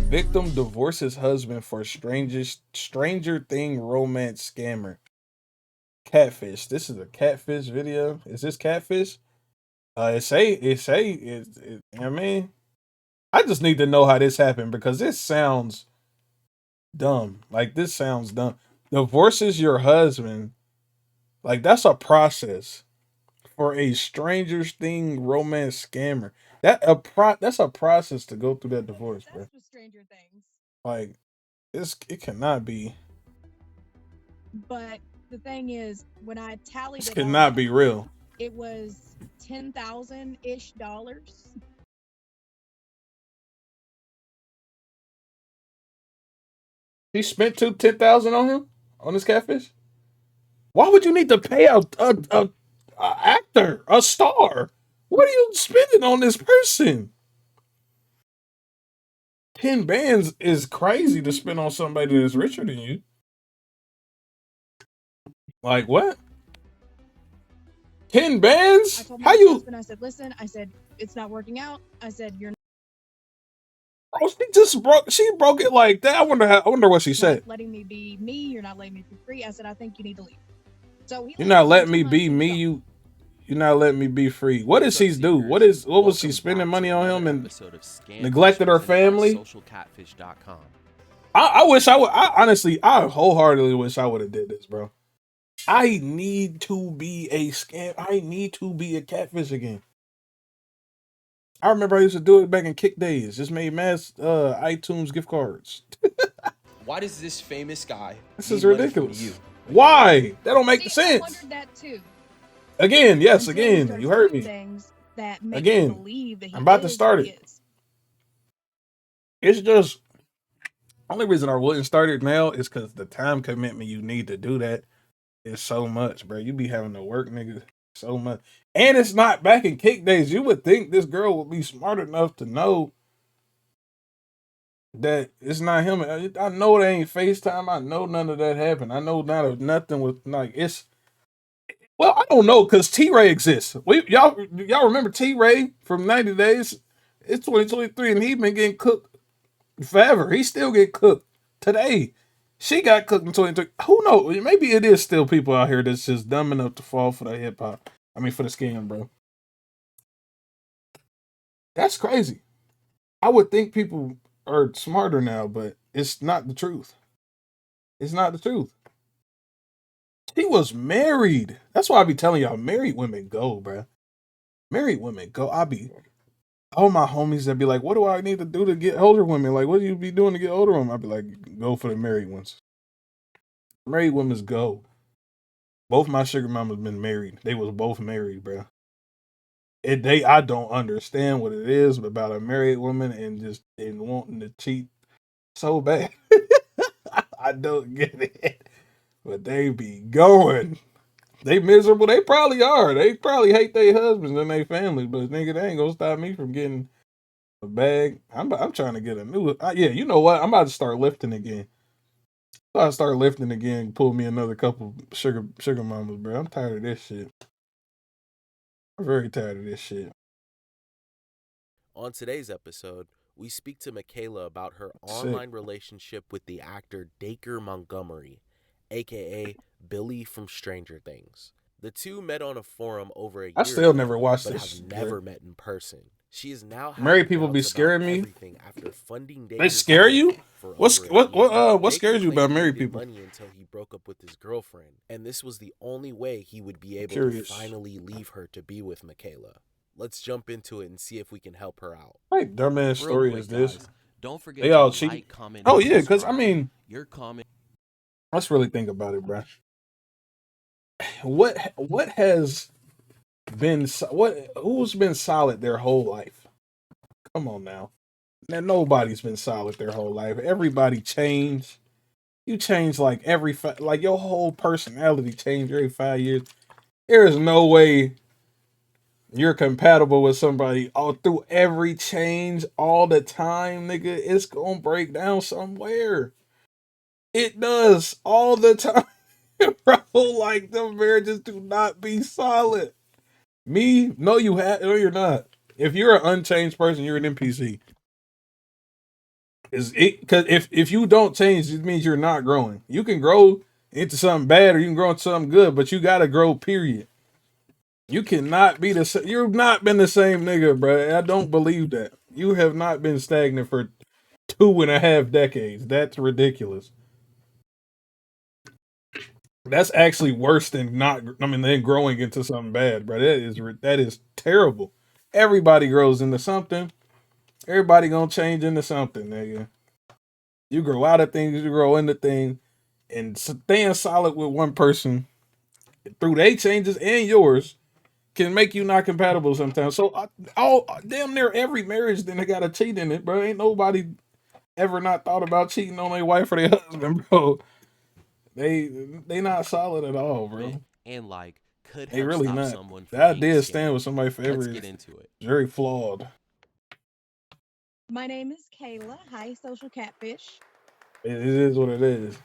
Victim divorces husband for stranger thing romance scammer. Catfish. This is a catfish video. Is this catfish? I mean, I just need to know how this happened because this sounds dumb. Like this sounds dumb. Divorces your husband. Like that's a process for a stranger thing romance scammer. That's a process to go through that I'm divorce, bro. obsessed with Stranger Things. Like it cannot be. But the thing is, when I tallied This it all cannot up, be real. it was $10,000-ish. He spent 10,000 on him on this catfish. Why would you need to pay a actor, a star? What are you spending on this person? 10 bands is crazy to spend on somebody that's richer than you. Like what? 10 bands? I told How my you? husband, I said, listen, I said, it's not working out. I said, you're Bro, she just broke. She broke it like that. I wonder. I wonder what she not said. letting me be me. You're not letting me be free. I said, I think you need to leave. So he You're left. not Within letting two me months, be he was me. gone. You're not letting me be free. What did she do? What was she spending money on him and neglected her family? SocialCatfish.com. I wish I would. I honestly, I wholeheartedly wish I would have did this, bro. I need to be a scam. I need to be a catfish again. I remember I used to do it back in Kick days. Just made mass iTunes gift cards. Why does this famous guy This is need money from ridiculous. you? Why? That don't make See, I sense. wondered that too. Again, yes, Until he again. started You heard saying me. things that make me Again. believe that he I'm about to is start who he it. is. It's just only reason I wouldn't start it now is because the time commitment you need to do that is so much, bro. You be having to work, nigga, so much. And it's not back in Kick days. You would think this girl would be smart enough to know that it's not him. I know it ain't FaceTime. I know none of that happened. I know nothing with like it's. Well, I don't know because T Ray exists. Y'all remember T Ray from 90 Days? It's 2023 and he been getting cooked forever. He still get cooked today. She got cooked in 2023. Who knows? Maybe it is still people out here that's just dumb enough to fall for the hip hop. I mean, for the scam, bro. That's crazy. I would think people are smarter now, but it's not the truth. It's not the truth. She was married. That's why I be telling y'all, married women go, bro. Married women go. I be all my homies that be like, "What do I need to do to get older women? Like, what do you be doing to get older women?" I be like, "Go for the married ones. Married women's go." Both my sugar mamas been married. They was both married, bro. I don't understand what it is about a married woman and wanting to cheat so bad. I don't get it, but they be going. They miserable. They probably are. They probably hate their husbands and their family, but nigga, they ain't gonna stop me from getting a bag. I'm trying to get a new. Yeah, you know what? I'm about to start lifting again. I start lifting again. Pull me another couple sugar mamas, bro. I'm tired of this shit. I'm very tired of this shit. On today's episode, we speak to Michaela about her Sick. online relationship with the actor Dacre Montgomery, aka Billy from Stranger Things. The two met on a forum over a I year still ago, never watched but this. have never met in person. She is now Married having people be doubts about scaring me. everything after funding They Dacre's scare life you? for What's over a year. what Dacre scares you claimed about he married needed people? money until he broke up with his girlfriend, and this was the only way he would be I'm able to curious. finally leave her to be with Michaela. Let's jump into it and see if we can help her out. Like dumbass Real story is quick, this? guys, don't forget They to all cheat. like, comment, Oh and yeah, because I subscribe. mean, Your comment. let's really think about it, bro. What has been what who's been solid their whole life? Come on now. Now nobody's been solid their whole life. Everybody changed. You change like like your whole personality changed every 5 years. There is no way you're compatible with somebody all through every change all the time, nigga. It's gonna break down somewhere. It does all the time, bro. Like them marriages do not be solid. Me, no, you have, no, you're not. If you're an unchanged person, you're an NPC. Is it because if you don't change, it means you're not growing. You can grow into something bad, or you can grow into something good, but you gotta grow. Period. You cannot be the same. You've not been the same nigga, bro. I don't believe that. You have not been stagnant for 2.5 decades. That's ridiculous. That's actually worse than not. I mean, than growing into something bad, bro. That is terrible. Everybody grows into something. Everybody gonna change into something, nigga. You grow out of things. You grow into things, and staying solid with one person through their changes and yours can make you not compatible sometimes. So, all damn near every marriage then they got a cheat in it, bro. Ain't nobody ever not thought about cheating on their wife or their husband, bro. They they not solid at all, bro. And like could They have really stopped not. someone The from being idea of staying with scammed. somebody forever Let's is get into it. very flawed. My name is Kayla. Hi, social catfish. It is what it is.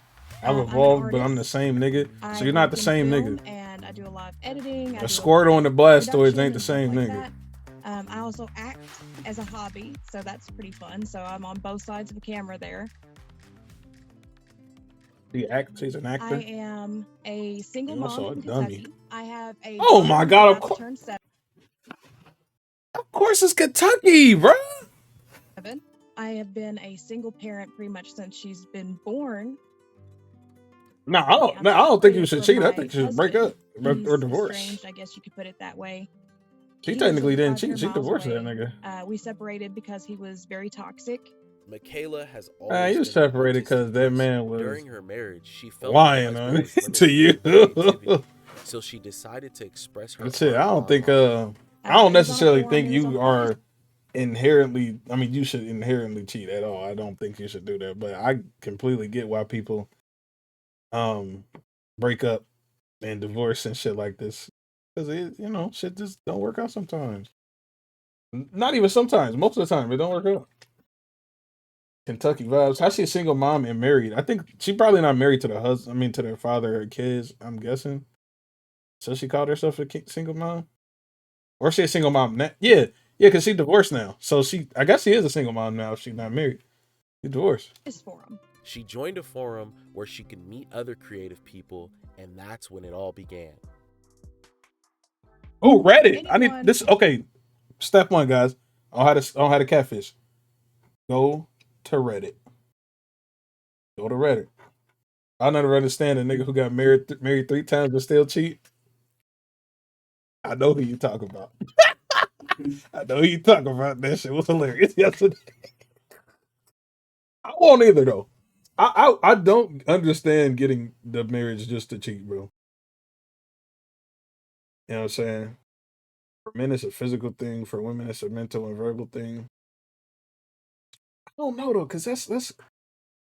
I've I'm an evolved, but I'm the artist. same nigga. So I you're not work the in same film nigga. and I do a lot of editing. I A do a squirt lot on the of Blastoids ain't production the and stuff same like nigga. that. I also act as a hobby, so that's pretty fun. So I'm on both sides of a camera there. She's an actor. I am a single And also mom a in dummy. Kentucky. I have a Oh daughter my who's God, about to turn 7. Of course it's Kentucky, bro. I have been a single parent pretty much since she's been born. No, I'm I don't think you separated should from cheat. I my think you should break husband. up or He's divorce. estranged, I guess you could put it that way. She He lives technically over didn't 500 cheat. She miles divorced that away. nigga. We separated because he was very toxic. Michaela has always You been an separated artistic because that person. man was During her marriage, she felt her lying husband on was to limiting you. her creativity, so she decided to express her Shit, art I don't think online. I don't It was on a necessarily forum. think It was you on are inherently. I mean, you should inherently cheat at all. I don't think you should do that. But I completely get why people break up and divorce and shit like this, because shit just don't work out sometimes. Not even sometimes. Most of the time, it don't work out. Kentucky vibes. How's she a single mom and married? I think she probably not married to the husband. I mean, to their father or kids. I'm guessing. So she called herself a single mom, or she a single mom now? Yeah, because she divorced now. So I guess she is a single mom now. If she's not married, she divorced. this forum. She joined a forum where she could meet other creative people, and that's when it all began. Oh, Reddit. I need Anyone- this. Okay, step one, guys. On how to catfish. Go to Reddit. Go to Reddit. I never understand a nigga who got married 3 times but still cheat. I know who you talk about. I know who you talk about. That shit was hilarious yesterday. I won't either though. I don't understand getting the marriage just to cheat, bro. You know what I'm saying? For men, it's a physical thing. For women, it's a mental and verbal thing. I don't know though, because that's.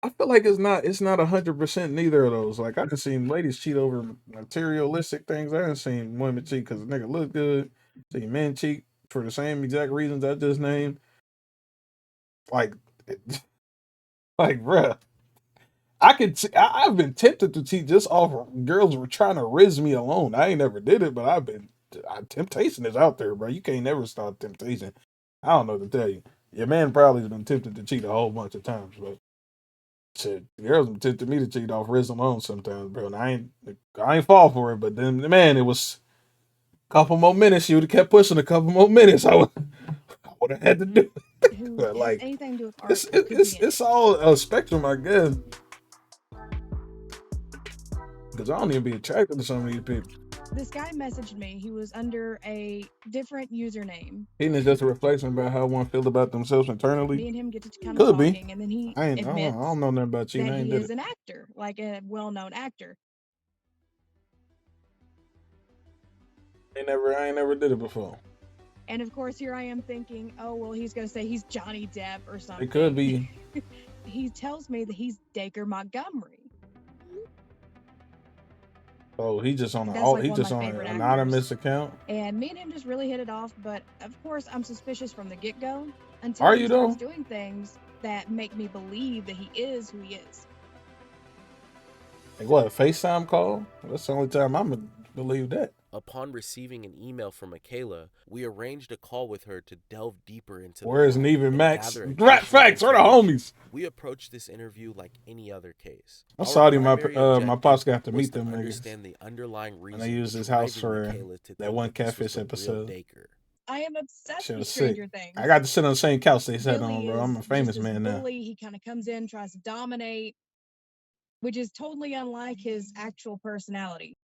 I feel like it's not 100% neither of those. Like I done seen ladies cheat over materialistic things. I done seen women cheat because the nigga look good. Seen men cheat for the same exact reasons I just named. Like, like, bruh. I've been tempted to cheat just off of girls were trying to riz me alone. I ain't never did it, but temptation is out there, bro. You can't never stop temptation. I don't know what to tell you. Your man probably has been tempted to cheat a whole bunch of times, but shit, girls been tempted me to cheat off riz alone sometimes, bro. And I ain't fall for it, but then man, it was a couple more minutes. You would have kept pushing a couple more minutes. I would have had to do it. Who But has like, anything to do with art it's or could be in it. it's all a spectrum, I guess. Because I don't even be attracted to some of these people. This guy messaged me. He was under a different username. Cheating is just a reflection about how one feels about themselves internally. Me and him get to come Could be. talking, and then he I don't admits know nothing about cheating. that I ain't he did is it. an actor, like a well-known actor. I ain't never did it before. And of course, here I am thinking, oh well, he's gonna say he's Johnny Depp or something. It could be. He tells me that he's Dacre Montgomery. Oh, he just on That's an like one of my an favorite anonymous actors. account. And me and him just really hit it off, but of course I'm suspicious from the get-go until Are he you starts though? doing things that make me believe that he is who he is. Like what? A FaceTime call? That's the only time I'm gonna believe that. Upon receiving an email from Michaela, we arranged a call with her to delve deeper into the Where's plot Neve and and Max? gather Rat additional facts. Where the information. homies? We approached this interview like any other case. I'm Our sorry, primary my pops objective got to was meet to them niggas, understand the underlying and they reason used this house driving for Michaela to that think one that this was catfish the real episode. Dacre. I am obsessed Shit with was sick. Stranger Things. I got to sit on the same couch they sat Billy on, bro. I'm is a famous just this man now. bully. He kind of comes in, tries to dominate, which is totally unlike his actual personality.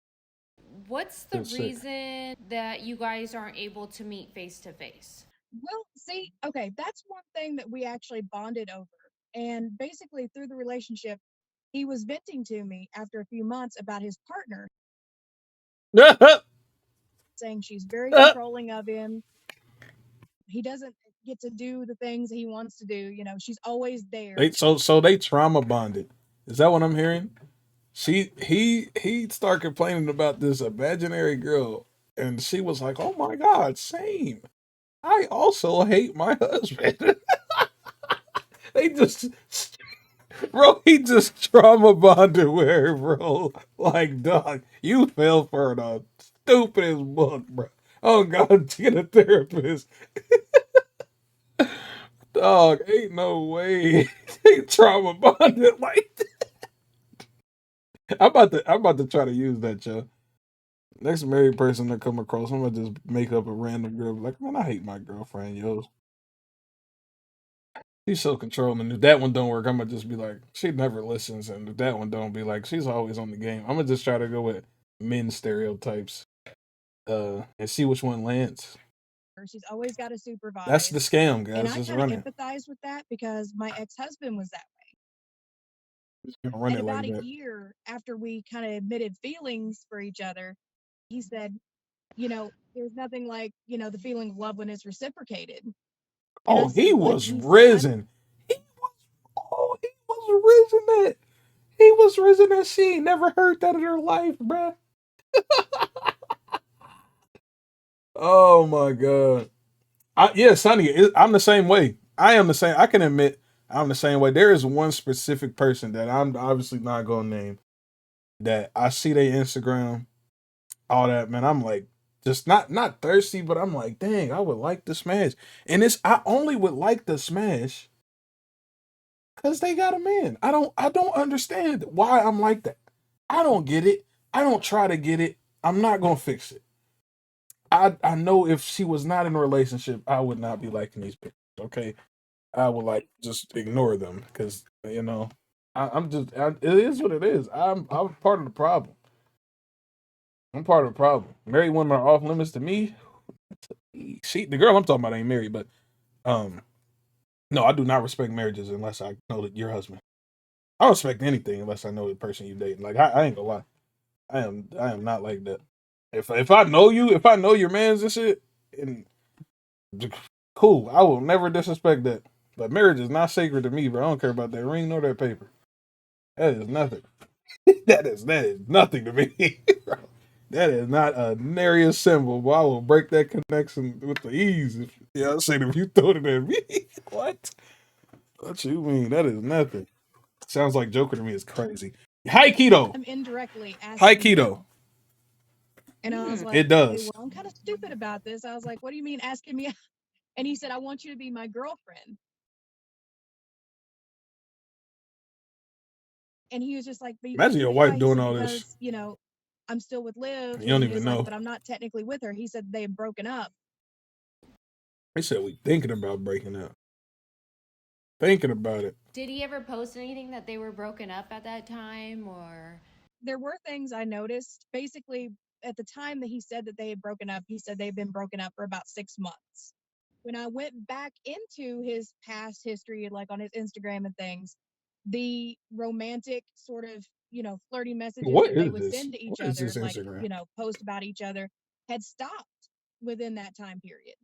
What's the It's sick. reason that you guys aren't able to meet face to face? Well, see, okay, that's one thing that we actually bonded over. And basically, through the relationship, he was venting to me after a few months about his partner, saying she's very controlling of him. He doesn't get to do the things he wants to do. You know, she's always there. So they trauma bonded. Is that what I'm hearing? He started complaining about this imaginary girl, and she was like, "Oh my god, same. I also hate my husband." They just, bro, he just trauma bonded with her, bro. Like, dog, you fell for the stupidest book, bro. Oh God, get a therapist. Dog, ain't no way. They trauma bonded like that. I'm about to try to use that, yo. Next married person that come across, I'm gonna just make up a random girl. Like, man, I hate my girlfriend, yo. She's so controlling. If that one don't work, I'm gonna just be like, she never listens. And if that one don't, be like, she's always on the game. I'm gonna just try to go with men stereotypes, and see which one lands. She's always got to supervise. That's the scam, And guys. I Just kind of run it. empathize with that because my ex-husband was that way. Just run And it about like a that. year after we kind of admitted feelings for each other, he said, you know, there's nothing like, you know, the feeling of love when it's reciprocated. And I Oh, said, he what? was He said, risen. He was. Oh, he was risen. That he was risen. That she ain't never heard that in her life, bruh. Oh my god. Yeah, Sonny, I'm the same way. I am the same. I can admit I'm the same way. There is one specific person that I'm obviously not gonna name that I see their Instagram, all that, man. I'm like, just not thirsty, but I'm like, dang, I would like to smash. And I only would like to smash because they got a man. I don't understand why I'm like that. I don't get it. I don't try to get it. I'm not gonna fix it. I know if she was not in a relationship, I would not be liking these pictures. Okay, I would like just ignore them because I'm just it is what it is. I'm part of the problem. I'm part of the problem. Married women are off limits to me. The girl I'm talking about ain't married, but um no, I do not respect marriages unless I know that your husband. I don't respect anything unless I know the person you dating. Like I ain't gonna lie, I am not like that. If I know you, if I know your man's and shit, and cool, I will never disrespect that. But marriage is not sacred to me, bro. I don't care about that ring nor that paper. That is nothing. that is nothing to me. That is not a nary symbol. But I will break that connection with the ease. I'm saying if you throw it at me, what? What you mean? That is nothing. Sounds like Joker to me. Is crazy. High keto. I'm indirectly High asking keto. him. And I was like, It okay, does. well, I'm kind of stupid about this. I was like, what do you mean asking me? And he said, I want you to be my girlfriend. And he was just like, but you can't Imagine do your that. Why? wife He doing said, all this. because, you know, I'm still with Liv. You don't And even he's like, know. but I'm not technically with her. He said they had broken up. He said we thinking about breaking up. Thinking about it. Did he ever post anything that they were broken up at that time, or? There were things I noticed. Basically, at the time that he said that they had broken up, he said they'd been broken up for about 6 months. When I went back into his past history, like on his Instagram and things, the romantic sort of, you know, flirty messages What that they is would this? send to each What is other, this like, Instagram? you know, post about each other, had stopped within that time period.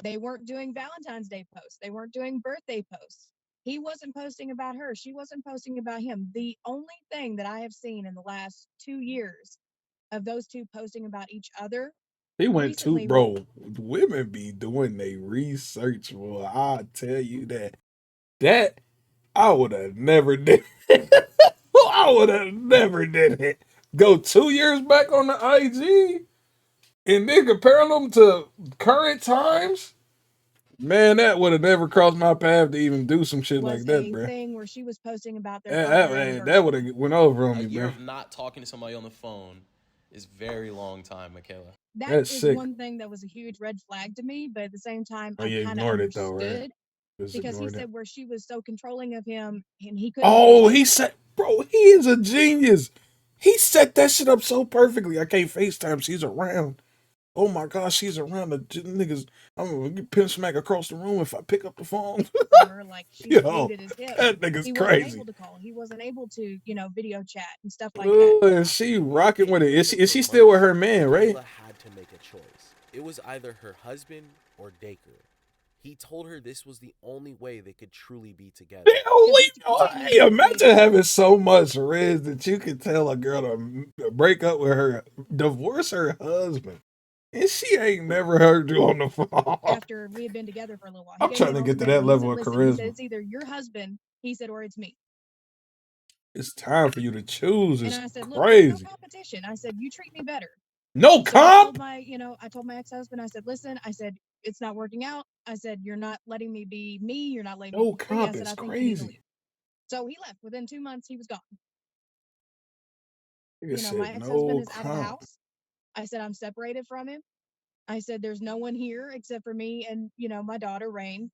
They weren't doing Valentine's Day posts. They weren't doing birthday posts. He wasn't posting about her. She wasn't posting about him. The only thing that I have seen in the last 2 years of those two posting about each other He went to recently was bro. Women be doing their research, boy. I tell you that. That I would have never did. I I would have never did it. Go 2 years back on the IG and then comparing them to current times. Man, that would have never crossed my path to even do some shit was like that, a bro. thing where she was posting about their That, father that would anniversary. have went over on A me, year bro. of not talking to somebody on the phone is very long time, Michaela. That That's is sick. one thing that was a huge red flag to me, but at the same time, Oh, I you kind of ignored it though, right? understood Just because he ignored it. said where she was so controlling of him and he couldn't Oh, handle he it. said, bro, he is a genius. He set that shit up so perfectly. I can't FaceTime. She's around. Oh my gosh, she's around. The niggas, I'm gonna get pin smack across the room if I pick up the phone. From her, like she's Yo, glued at his hip. that nigga's He wasn't crazy. able to call. He wasn't able to, video chat and stuff like that. And she rocking with it. In Is order she for still with months, her man, right? Michaela had to make a choice. It was either her husband or Dacre. He told her this was the only way they could truly be together. Hey, imagine having so much riz that you can tell a girl to break up with her, divorce her husband, and she ain't never heard you on the phone. After we had been together for a little while, he I'm gave me trying the to get to ultimatum. that He level said, of "Listen," he said, charisma. "it's either your husband," he said, "or it's me." It's time for you to choose. And It's I said, "Look, there's no crazy. competition." I said, "You treat me better." No So I told comp? my ex-husband, I said, "Listen," I said, "it's not working out." I said, "You're not letting me be me. You're not letting me No be free." I comp said, is "I think you need to crazy. leave." So he left. Within 2 months, he was gone. Nigga My said ex-husband no is out of the comp. house. I said, "I'm separated from him." I said, "There's no one here except for me and, my daughter, Rain."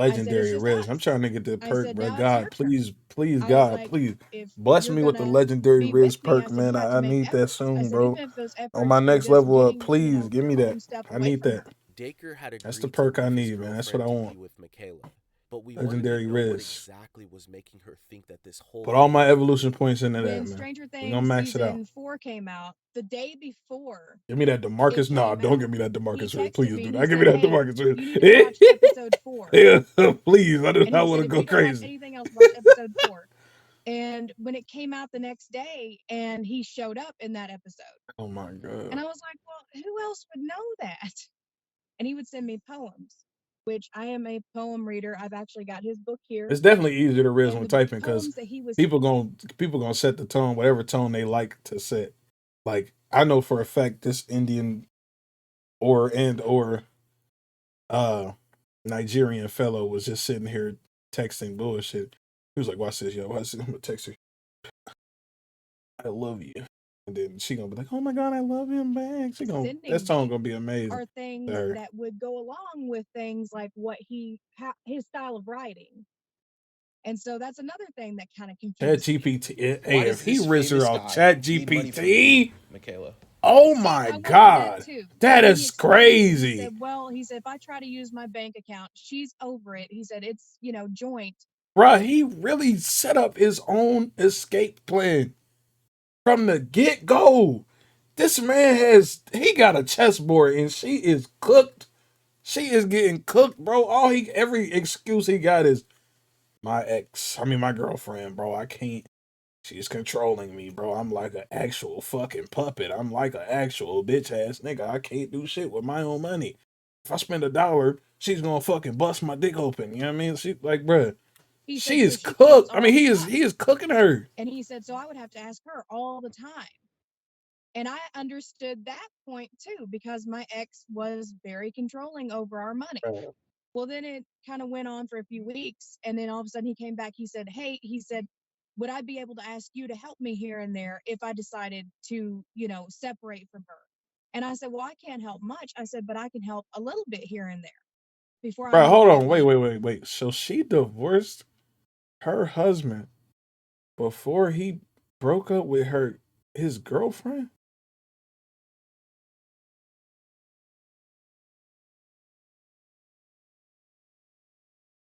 I said, "It's Legendary just Riz. I'm us." trying to get the I perk, said, bro. "Now it's your God, turn." please, I was God, like, please. "If Bless you're me with the gonna legendary be with Riz me," I perk, said, man. "you have I to make need that efforts." I soon, said, bro. "Even if those On my efforts are next just level up, getting, please give your me that. own stuff I away need from that. her." Dacre had That's the agreed to perk I leave his need, man. That's what I girlfriend to want. be with Michaela, but we wanted Legendary to know what Riz. exactly was making her think that this whole Put all thing my was evolution real. points into that, When man. Stranger We gonna Things max it out. season 4 came out, the day before Give me that it DeMarcus. Nah, came don't out, give me that he DeMarcus Riz. texted Please me. do He not give me said, that "Hey, DeMarcus Riz. you need to watch episode 4." Yeah, please. I do And not he want said, to "If go you don't watch crazy. anything else, watch episode 4." And when it came out the next day and he showed up in that episode, Oh my god. and I was like, "Well, who else would know that?" And he would send me poems, which I am a poem reader. I've actually got his book here. It's definitely easier to Riz And when the typing because poems that he was people gonna set the tone, whatever tone they like to set. Like I know for a fact this Indian or uh Nigerian fellow was just sitting here texting bullshit. He was like, "Watch this, yo. Watch this. I'm gonna text her. I love you." And then she gonna be like, "Oh my god, I love him back." That sending song me gonna be amazing are to things her. that would go along with things like what his style of writing. And so that's another thing that kind of Chat confused me. GPT. Hey, Why if does he this riz her famous off guy Chat need money from you, GPT, Michaela? oh See, my I wondered that god. too. That And he is explained, he crazy. said, "Well," he said, "if I try to use my bank account, she's over it." He said, "It's, joint." Bruh, he really set up his own escape plan from the get go. This man he got a chessboard and she is cooked. She is getting cooked, bro. Every excuse he got is my girlfriend, bro. I can't. She's controlling me, bro. I'm like an actual fucking puppet. I'm like an actual bitch ass nigga. I can't do shit with my own money. If I spend $1, she's gonna fucking bust my dick open. You know what I mean? She like, bruh, He she said, "So is she calls cooked. I mean, all the time." he is cooking her. And he said, "So I would have to ask her all the time." And I understood that point too, because my ex was very controlling over our money. Well, then it kind of went on for a few weeks. And then all of a sudden he came back. He said, "Hey," he said, "would I be able to ask you to help me here and there if I decided to, separate from her?" And I said, "Well, I can't help much." I said, "But I can help a little bit here and there before I Bro, make hold that on. leap." Wait. So she divorced her husband before he broke up with his girlfriend?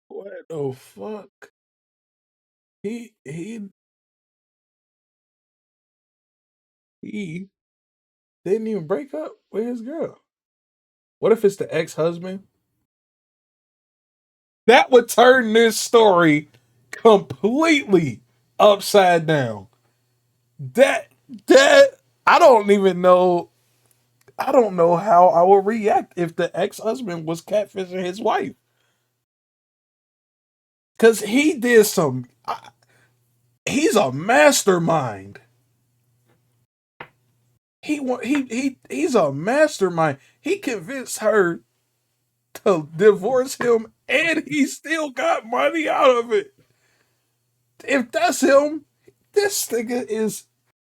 What the fuck? He he didn't even break up with his girl. What if it's the ex-husband? That would turn this story completely upside down. That that I don't even know. I don't know how I would react if the ex-husband was catfishing his wife. Cause he did some He's a mastermind. He's a mastermind. He convinced her to divorce him, and he still got money out of it. If that's him, this nigga is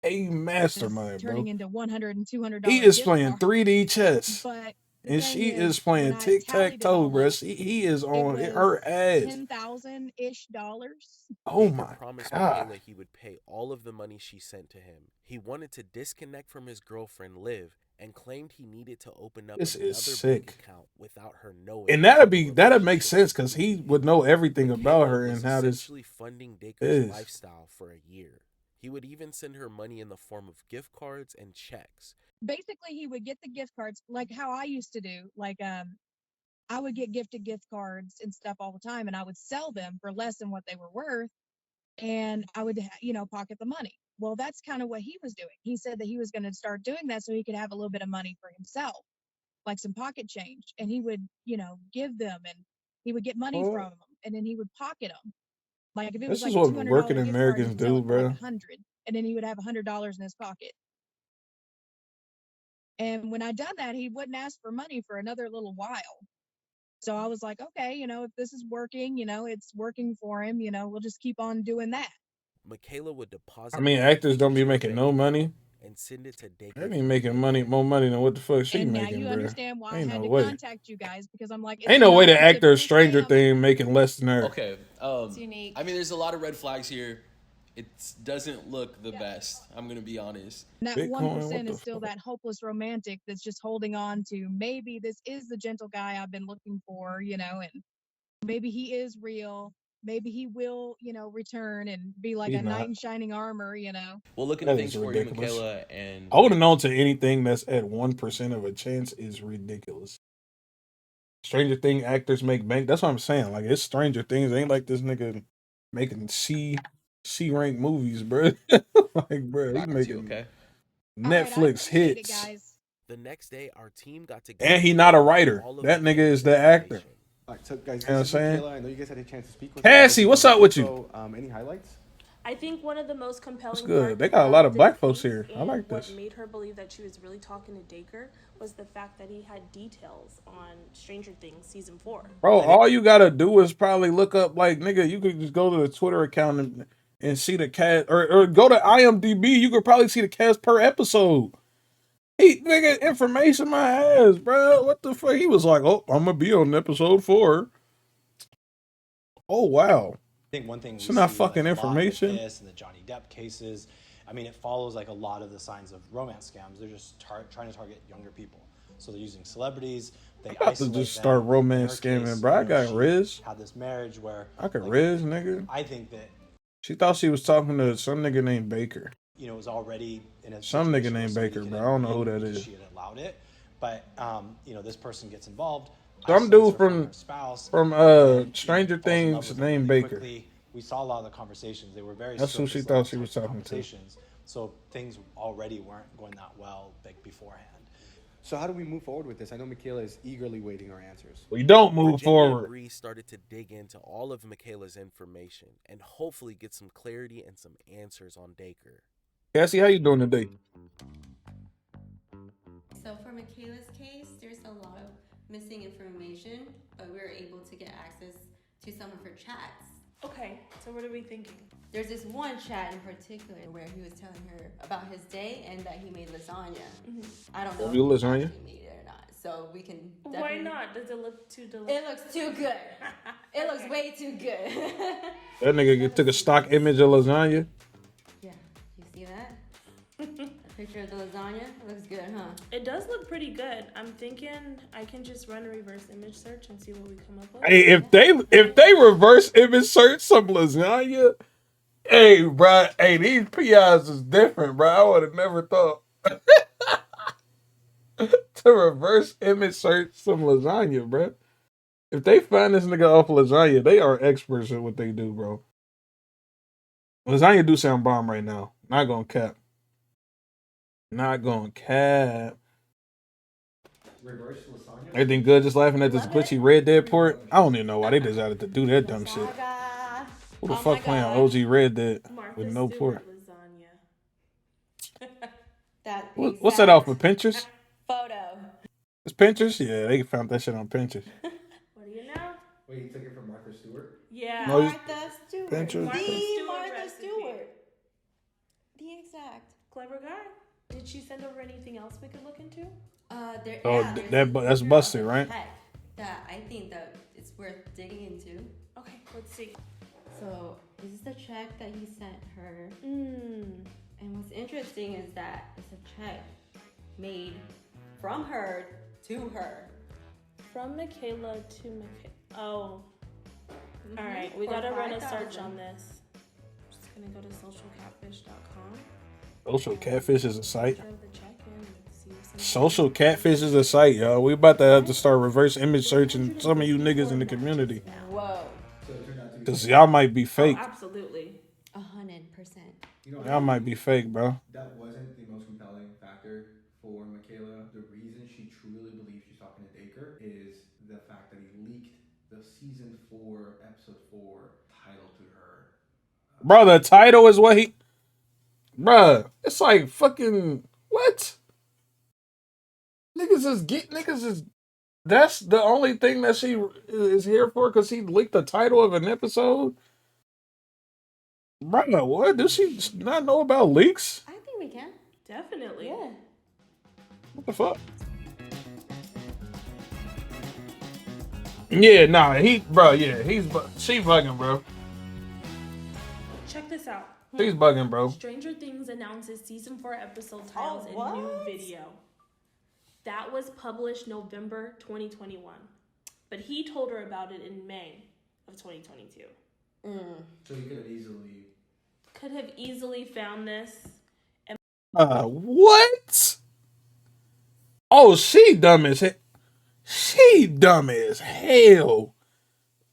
a mastermind, bro. turning into $100 and $200 He is gift playing cards. 3D chess, But the and thing she is when playing I tic tallied tac it toe, all bro. up, He is it on was her ass. $10,000-ish. Oh Baker my promised god! Michaela he would pay all of the money she sent to him. He wanted to disconnect from his girlfriend Liv and claimed he needed to open up This another is bank sick. account without her knowing. And until that'd the make relationship sense because was he completed. would know everything about Michaela her was and how this essentially funding Dacre's is. lifestyle for a year. He would even send her money in the form of gift cards and checks. Basically, he would get the gift cards like how I used to do. Like, I would get gifted gift cards and stuff all the time, and I would sell them for less than what they were worth, and I would, pocket the money. Well, that's kind of what he was doing. He said that he was going to start doing that so he could have a little bit of money for himself, like some pocket change, and he would, give them, and he would get money from them, and then he would pocket them. Like if it was This is like a what $200 working gift card, Americans he'd sell do, it for like bro. 100, and then he would have $100 in his pocket. And when I done that, he wouldn't ask for money for another little while. So I was like, okay, if this is working, it's working for him, we'll just keep on doing that. Michaela would deposit I mean, money actors don't be into a making bank no money. account and send it to Dacre. They be making more money than what the fuck she And now making, you bro. understand why I Ain't had no to way. contact you guys, because I'm like, Ain't no way not the a actor of typical Stranger scam. Things making less than her. Okay. It's unique. I mean, there's a lot of red flags here. It doesn't look the best. I'm gonna be honest. And that Bitcoin, what 1% the is still fuck? that hopeless romantic that's just holding on to maybe this is the gentle guy I've been looking for, and maybe he is real. Maybe he will, return and be like He's a knight not. in shining armor, We'll look into That things is for you, ridiculous. Michaela, and Holding on to anything that's at 1% of a chance is ridiculous. Stranger Thing actors make bank. That's what I'm saying. Like it's Stranger Things. It ain't like this nigga making C rank movies, bro. Like, bro, he back to you, making okay? All right, I Netflix appreciate hits. it, guys. The next day, our team got And together he not a to go writer. over all of That nigga Michaela's is the actor. information. All right, so guys, You know what this I'm is saying? Michaela. I know you guys had a chance to speak with Cassie, her. what's up with you? So, any highlights? I think one of the most compelling What's good? parts They got a of lot of this black folks case here. I and like this. What made her believe that she was really talking to Dacre was the fact that he had details on Stranger Things season 4. Bro, all you gotta do is probably look up, like, nigga, you could just go to the Twitter account and see the cast, or go to IMDb. You could probably see the cast per episode. He, nigga, information my ass, bro. What the fuck? He was like, oh, I'm gonna be on episode 4. Oh, wow. I think one thing we It's not see, fucking like, a lot information. with this and the Johnny Depp cases, I mean, it follows like a lot of the signs of romance scams. They're just trying to target younger people. So they're using celebrities. They I'm about to isolate just them. start In romance her case, scamming, bro. I got she Riz. had this marriage where I could like, Riz, nigga. I think that She thought she was talking to some nigga named Baker. it was already in a Some nigga situation where named somebody Baker, could bro. I don't know who intervene that because is. she had allowed it, but this person gets involved. Some isolates dude her from her spouse, from and, Stranger falls in love Things with her named really Baker. quickly. We saw a lot of the conversations. They were very That's who she surface level thought she was type talking to. conversations. So things already weren't going that well beforehand. So how do we move forward with this? I know Michaela is eagerly waiting our answers. We don't move Virginia forward. and Bree started to dig into all of Michaela's information and hopefully get some clarity and some answers on Dacre. Cassie, how you doing today? So for Michaela's case, there's a lot of missing information, but we were able to get access to some of her chats. Okay, so what are we thinking? There's this one chat in particular where he was telling her about his day and that he made lasagna. I don't know You if he lasagna? actually made it or not. So we can Why definitely... not? Does it look too delicious? It looks too good. It looks way too good. That nigga took a stock image of lasagna. Yeah, you see that? A picture of the lasagna? It looks good, huh? It does look pretty good. I'm thinking I can just run a reverse image search and see what we come up with. Hey, if they reverse image search some lasagna, hey, bro, hey, these PIs is different, bro. I would have never thought to reverse image search some lasagna, bro. If they find this nigga off lasagna, they are experts at what they do, bro. Lasagna do sound bomb right now. Not gonna cap. Not gonna cap. Reverse lasagna? Everything good? Just laughing at this Love glitchy it. Red Dead port? I don't even know why they decided to do that dumb shit. Saga. Who the Oh my fuck playing God. OG Red Dead Martha with no port? Stewart lasagna. That What's that off of exact Pinterest? photo. It's Pinterest? Yeah, they found that shit on Pinterest. What do you know? Wait, you took it from Martha Stewart? Yeah. No, it's Martha Stewart. Pinterest. Martha The Stewart Martha recipe. Stewart. The exact. Clever guy. Did she send over anything else we could look into? There, Oh, yeah, there's that's a picture busted, of a right? check that I think that it's worth digging into. Okay, let's see. So this is the check that he sent her. Mm. And what's interesting is that it's a check made from her to her. From Michaela to Michaela. Oh. Mhm. All right, we For gotta run a $5,000. search on this. I'm just gonna go to socialcatfish.com. Social Catfish is a site. Show the check in and see if something- Social Catfish is a site, y'all. We about to have to start reverse image searching some of you niggas in the community. Whoa. So it turned out to be Because y'all might be Oh, fake. absolutely. 100%. You know, Y'all might be fake, bro. that wasn't the most compelling factor for Michaela. The reason she truly believes she's talking to Dacre is the fact that he leaked the season 4, episode 4 title to her. Bro, the title is what he... Bruh, it's like fucking... What? Niggas is... That's the only thing that she is here for because he leaked the title of an episode? Bruh, what? Does she not know about leaks? I think we can. Definitely. Yeah. What the fuck? Yeah, nah, she bugging, bro. Check this out. She's bugging, bro. Stranger Things announces season 4 episode titles and new video. That was published November 2021. But he told her about it in May of 2022. So you could have easily found this. What? Oh, she dumb as hell. She dumb as hell.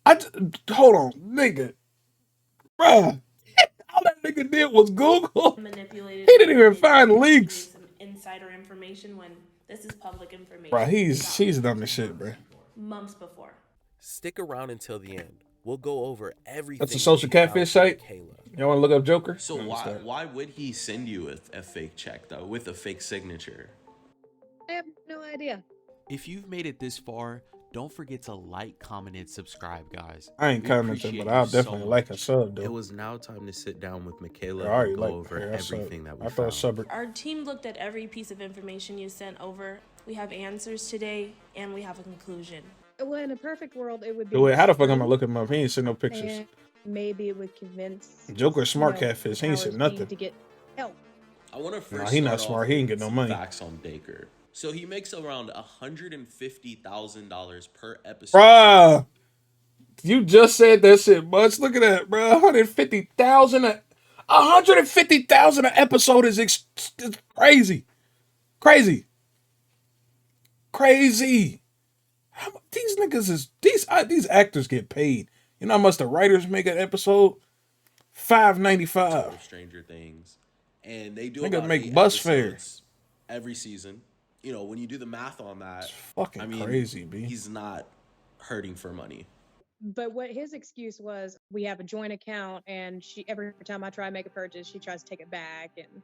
Hold on, nigga. Bruh. All that nigga did was Google. Manipulated. He didn't even find leaks. Some insider information when this is public information. Bruh, she's dumb as shit, bruh. Months before. Stick around until the end. We'll go over everything. That's a social catfish site? You want to look up Joker? So why would he send you a fake check though with a fake signature? I have no idea. If you've made it this far, don't forget to like, comment, and subscribe, guys. I ain't We commenting, appreciate but you I'll so definitely like a much. sub, though. It was now time to sit down with Michaela I already and go like over her. everything that we I thought found. sub. Our team looked at every piece of information you sent over. We have answers today, and we have a conclusion. Well, in a perfect world, it would be. Wait, how the fuck am I looking him up? He ain't seen no pictures. And maybe it would convince. Joker smart you know, catfish. He ain't powers said be nothing. to get help. I want to first. Nah, he not start smart. off He ain't with get no some money. Facts on Dacre. So he makes around $150,000 per episode. Bruh, you just said that shit, Butch. Look at that, bruh. 150,000. 150,000 an episode is crazy. Crazy. These niggas is these actors get paid. You know how much the writers make an episode? $5.95. Stranger Things, and they do Nigga about make 8 bus fare episodes every season. You know, when you do the math on that, fucking crazy, B. He's not hurting for money. But what his excuse was, we have a joint account, and every time I try to make a purchase, she tries to take it back, and.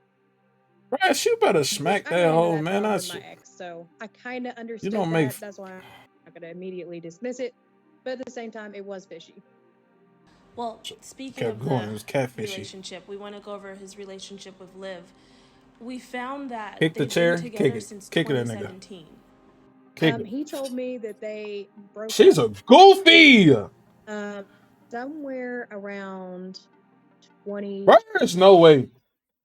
Bruh, you better smack I that ran into hoe, that man. problem with my ex, so I kind of understood don't that. make- That's why I'm not gonna immediately dismiss it. But at the same time, it was fishy. Well, speaking Kept of going. It the was catfishy. relationship, we want to go over his relationship with Liv. We found that Kick the they've chair, been together kick it. since Kick it at nigga. 2017. Kick it. He told me that they broke She's up, a goofy. somewhere around 20. Bro, there's no way.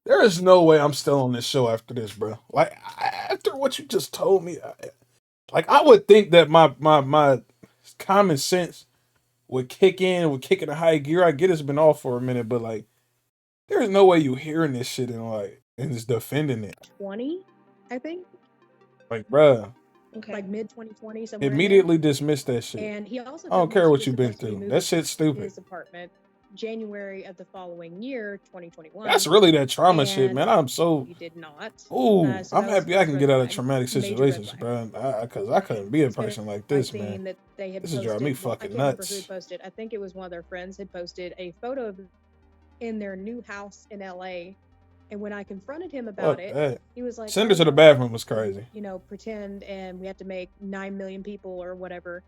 There is no way I'm still on this show after this, bro. Like after what you just told me, I would think that my common sense would kick in a high gear. I get it's been off for a minute, but like, there's no way you hearing this shit and just defending it. 20, I think. Like, bruh, Okay. Like mid 2020, somewhere. immediately dismiss that shit. And he also. I don't told me care she what was you've been supposed to be through. moving That shit's to stupid. his apartment January of the following year, 2021. That's really that trauma shit, man. I'm so. He did not. Ooh, So I'm that was happy I first can red get out of flag, traumatic major red situations, flag. bro. Because I couldn't be a Second, person like I this, seen man. that they had This is posted, driving me I fucking can't remember who nuts. had posted. I think it was one of their friends had posted a photo of in their new house in LA. And when I confronted him about Fuck it, that. he was like, Send her "Oh, to the no, bathroom was crazy. you know, pretend and we have to make 9 million people or whatever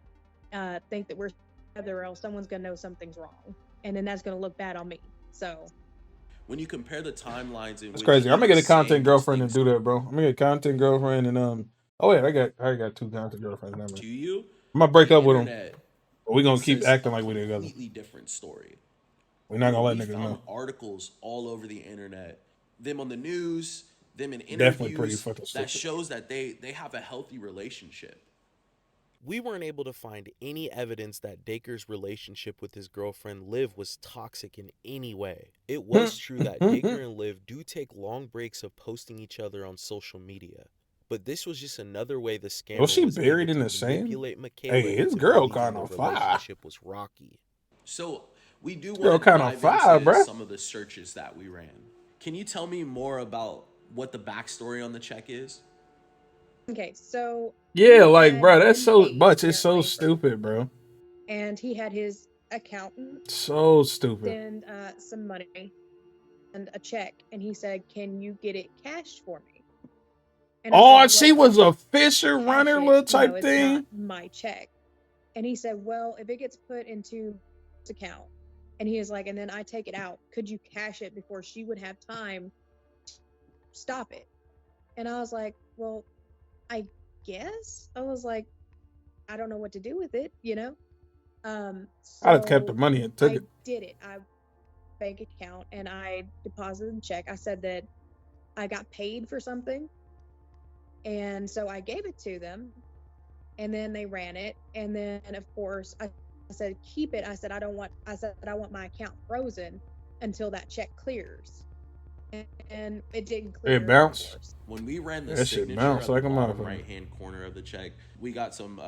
think that we're together, or else someone's gonna know something's wrong, and then that's gonna look bad on me." So When you compare the timelines in That's which crazy. he I'm gonna was get a content saying these girlfriend and things do that, bro. I'm gonna get a content girlfriend and oh yeah, I already got 2 content girlfriends. Never mind. to you, I'm gonna break the up with them. internet, But we gonna it keep says a acting like we together. completely different story. We're not Bro, gonna let we niggas found know. articles all over the internet, them on the news, them in Definitely pretty interviews fucking that stupid. shows that they have a healthy relationship. We weren't able to find any evidence that Dacre's relationship with his girlfriend Liv was toxic in any way. It was true that Dacre and Liv do take long breaks of posting each other on social media. But this was just another way the scammer Was she was buried able in to the sand? manipulate Michaela Hey, his into girl believing kind the of fire. relationship was rocky. So we do Girl want to kind of dive fire, into bruh. some of the searches that we ran. Can you tell me more about what the backstory on the check is? okay, so Yeah, he like, had bro, that's been so paid, much. It's so apparently, stupid, bro. and he had his accountant So stupid. send some money and a check, and he said, "Can you get it cashed for me?" And I Oh, said, she "Well, was a Fisher cash runner it, little you know, type it's not thing. my check." And he said, "Well, if it gets put into this account," and he is like, "and then I take it out, could you cash it before she would have time to stop it?" And I was like, "Well, I guess." I was like, "I don't know what to do with it, you know?" I'd have kept the So money and took I it. did it. I bank account and I deposited the check. I said that I got paid for something, and so I gave it to them, and then they ran it, and then of course I said keep it. I said I want my account frozen until that check clears, and it didn't clear. It bounced. When we ran the That shit signature bounced at the like a bottom motherfucker. right-hand corner of the check, we got some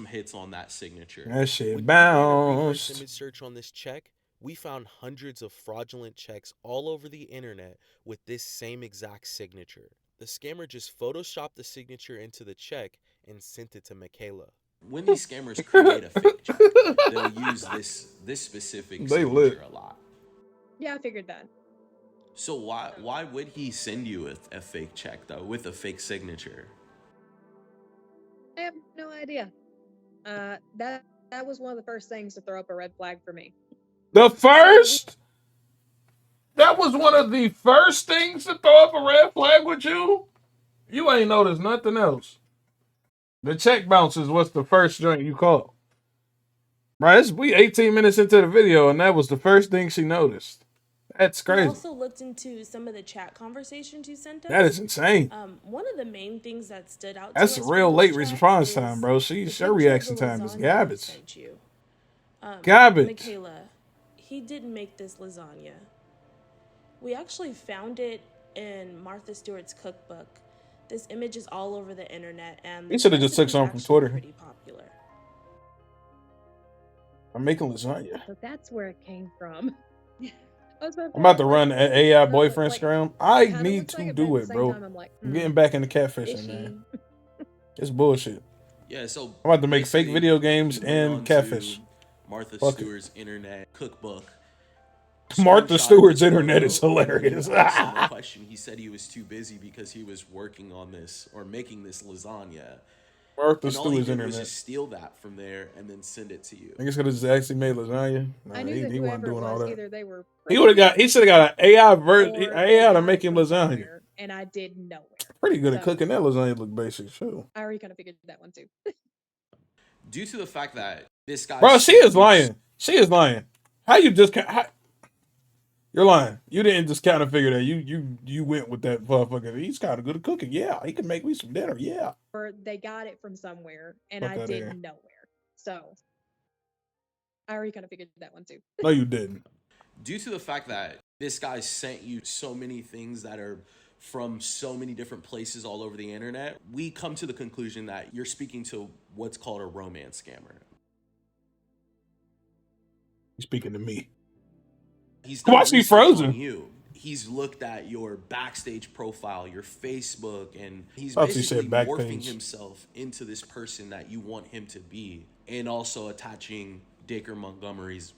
hits on that signature. That shit When we ran a reverse bounced. image search on this check, we found hundreds of fraudulent checks all over the internet with this same exact signature. The scammer just photoshopped the signature into the check and sent it to Michaela. When these scammers create a fake check, they'll use this specific They signature lit. a lot. Yeah, I figured that. So why would he send you a fake check though with a fake signature? I have no idea. That was one of the first things to throw up a red flag for me. The first? That was one of the first things to throw up a red flag with you? You ain't noticed nothing else. The check bounces was the first joint you called. Right, we 18 minutes into the video, and that was the first thing she noticed. That's We crazy. also looked into some of the chat conversations you sent us. That is insane. One of the main things that stood out That's to a us real from late those chats response is time, bro. the Her picture of reaction the time is lasagna he garbage. sent you. Garbage. Michaela, he didn't make this lasagna. We actually found it in Martha Stewart's cookbook. This image is all over the internet, and You should have just took some from Twitter. pretty popular. I'm making lasagna. So that's where it came from. I'm about to run an AI boyfriend scam. I need to do it, bro. I'm getting back into catfishing, man. It's bullshit. Yeah, so I'm about to make fake video games he went and on catfish. to Martha Fuck it. Stewart's internet cookbook. Martha Screenshot Stewart's this internet photo, is hilarious. and when you asked him the question, he said he was too busy because he was working on this or making this lasagna. Martha And all he Stewart's did internet. was just steal that from there and then send it to you. I guess because he actually made lasagna. Nah, I knew that he wasn't whoever it doing all was, that. either they were He would have got. He should have got an AI or AI to make him lasagna. somewhere, and I did nowhere. Pretty good at So- cooking. That lasagna look basic too. I already kind of figured that one too. Due to the fact that this guy, Bro, she is lying. She is lying. How you just? You're lying. You didn't just kind of figure that. You went with that motherfucker. He's kind of good at cooking. Yeah, he can make me some dinner. Yeah. Or they got it from somewhere, and Fuck I outta did here. nowhere. So I already kind of figured that one too. No, you didn't. due to the fact that this guy sent you so many things that are from so many different places all over the internet, we come to the conclusion that you're speaking to what's called a romance scammer. He's speaking to me. He's done Why she research on frozen? you. He's looked at your backstage profile, your Facebook, and he's Thought you basically said back morphing page. himself into this person that you want him to be, and also attaching Dacre Montgomery's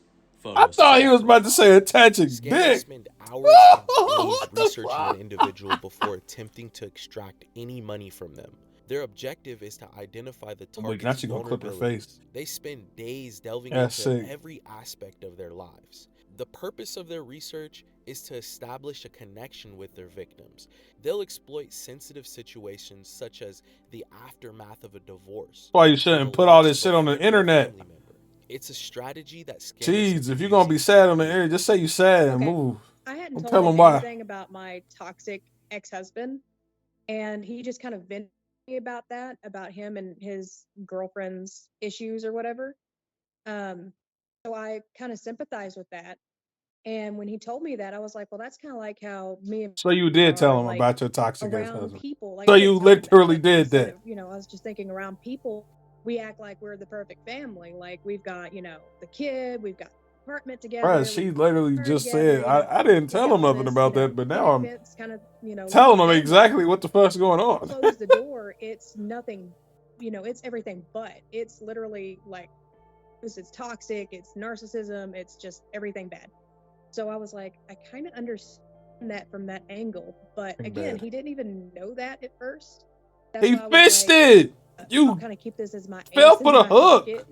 I photos thought to he that was about to profile. say attaching Scammers dick. spend hours and days What the researching fuck? an individual before attempting to extract any money from them. Their objective is to identify the Wait, now target's she gonna clip her vulnerabilities. face. They spend days delving That's into sick. every aspect of their lives. The purpose of their research is to establish a connection with their victims. They'll exploit sensitive situations such as the aftermath of a divorce. That's why you or shouldn't the put all loss this of shit a on the friend or internet. family member. It's a strategy that scammers have Jeez, been if you're gonna be using sad on the for air, just say you sad and Okay. move. I hadn't Don't told tell him him why. anything about my toxic ex-husband, and he just kind of vented me about that, about him and his girlfriend's issues or whatever. So I kind of sympathized with that. And when he told me that, I was like, well, that's kind of like how me and So you did tell are him like about your toxic around ex-husband. people. Like So I you didn't tell him that, literally but I did said, that. I was just thinking around people, we act like we're the perfect family. Like we've got, the kid, we've got apartment together. Bruh, she literally just said, I didn't we tell got him all nothing this, about that, but picket now I'm fence kind of, telling living him family. exactly what the fuck's going on. Close the door, it's nothing, it's everything but. It's literally like, it's toxic, it's narcissism, it's just everything bad. So I was like, I kind of understand that from that angle, but again, Bad. he didn't even know that at first. That's He why I was fished like, it. I'll You kind of keep this as my fell ace for in the my hook. pocket.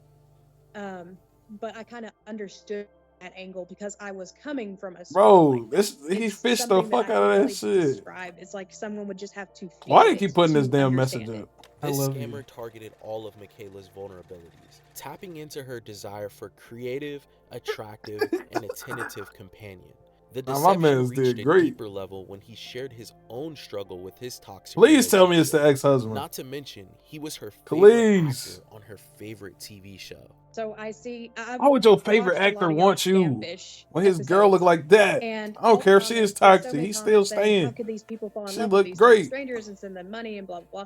But I kind of understood that angle because I was coming from a Bro, like that. he It's fished the something that fuck I out of can't that really shit. describe. It's like someone would just have to feel Why do you it keep putting this to damn understand message it. up? I This love scammer you. targeted all of Michaela's vulnerabilities, tapping into her desire for creative, attractive, and attentive companion. The Now, my deception man's reached did a great. deeper level when he shared his own struggle with his toxic Please tell me it's the relationship. ex-husband. Not to mention, he was her favorite Please. actor on her favorite TV show. So I see. I've Why would your favorite watched a lot actor of want y'all's you? Catfish When his girl look episodes, like that? and I don't all care the if she is comments, there's so toxic. many He's still comments saying, how staying. could these people fall in She love with look these total great. strangers and send them money and blah, blah, blah.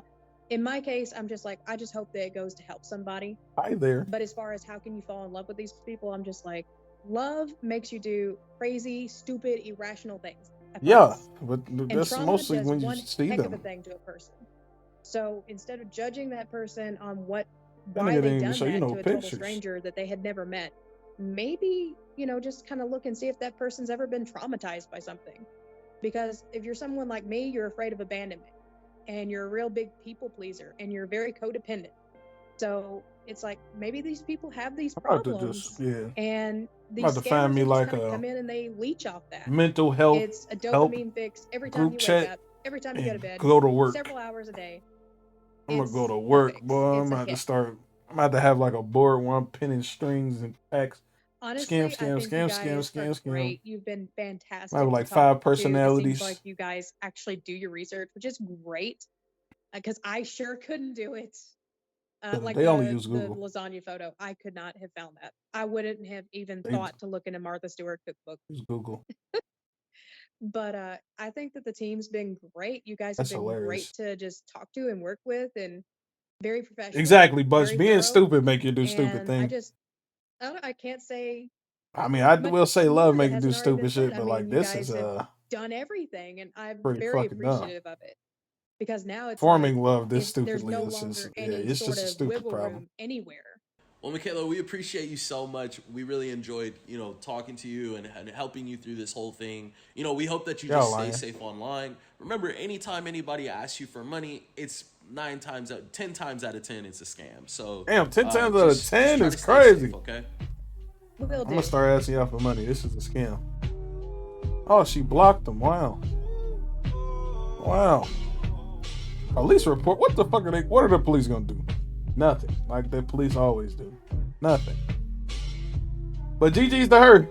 In my case, I'm just like, I just hope that it goes to help somebody. Hi there. But as far as how can you fall in love with these people, I'm just like, love makes you do crazy, stupid, irrational things. I Yeah, promise. but And that's trauma mostly does when you one see heck of a them. thing to a person. So instead of judging that person on That why nigga they didn't even done show you that no to a total pictures. stranger that they had never met, maybe, just kind of look and see if that person's ever been traumatized by something. Because if you're someone like me, you're afraid of abandonment and you're a real big people pleaser and you're very codependent. So it's like, maybe these people have these I'm about to problems just, yeah. and I'm these about to find scammers, me they just like kind of a come in and they leech off that. mental health It's a help dopamine fix every time group you chat wake up, every time you go to and bed, go to work. several hours a day. I'm gonna go It's to a work, fix. boy. I'm It's a about to hit. start. I'm about to have like a board where I'm pinning strings and packs. Honestly, Scam, I scam, think you scam, guys scam, are scam, scam. great. You've been I have fantastic like to 5 talk to. It seems personalities. like you guys actually do your research, which is great. Because I sure couldn't do it. Like They only the use Google. lasagna photo, I could not have found that. I wouldn't have even They thought to look into Martha Stewart cookbook. use Google. But I think that the team's been great. You guys have That's been great hilarious. to just talk to and work with, and very professional. Exactly, but very being thorough. stupid make you do stupid And things. I can't say I mean, I much will say more love that make you do hasn't already been stupid shit, said. I but like mean, you this is guys have done everything, and I'm pretty very fucking dumb. appreciative of it. Because now it's Forming like, love this there's stupidly no is longer just yeah, any it's sort just a of stupid wiggle problem. room anywhere. Well, Michaela, we appreciate you so much. We really enjoyed, talking to you and helping you through this whole thing. We hope that you Y'all just stay lying. safe online. Remember, anytime anybody asks you for money, it's 10 times out of 10, it's a scam. So Damn, 10 times out of just 10 try is to stay crazy. safe, okay? Will I'm do. gonna start asking y'all for money. This is a scam. Oh, she blocked them. Wow. Wow. Police report. What the fuck are they? What are the police gonna do? Nothing. Like the police always do. Nothing. But GG's to her.